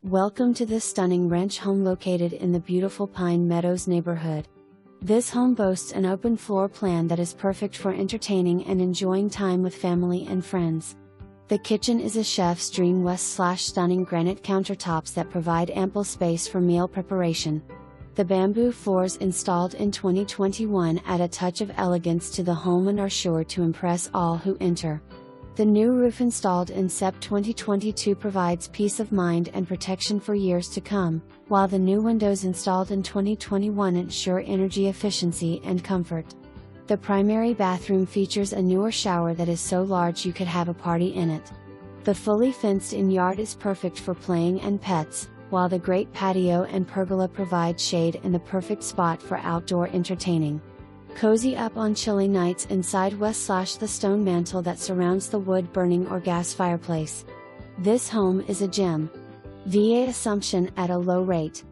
Welcome to this stunning ranch home located in the beautiful Pine Meadows neighborhood. This home boasts an open floor plan that is perfect for entertaining and enjoying time with family and friends. The kitchen is a chef's dream with stunning granite countertops that provide ample space for meal preparation. The bamboo floors installed in 2021 add a touch of elegance to the home and are sure to impress all who enter. The new roof installed in Sept 2022 provides peace of mind and protection for years to come, while the new windows installed in 2021 ensure energy efficiency and comfort. The primary bathroom features a newer shower that is so large you could have a party in it. The fully fenced-in yard is perfect for playing and pets, while the great patio and pergola provide shade and the perfect spot for outdoor entertaining. Cozy up on chilly nights inside the stone mantle that surrounds the wood-burning or gas fireplace. This home is a gem. VA assumption at a low rate.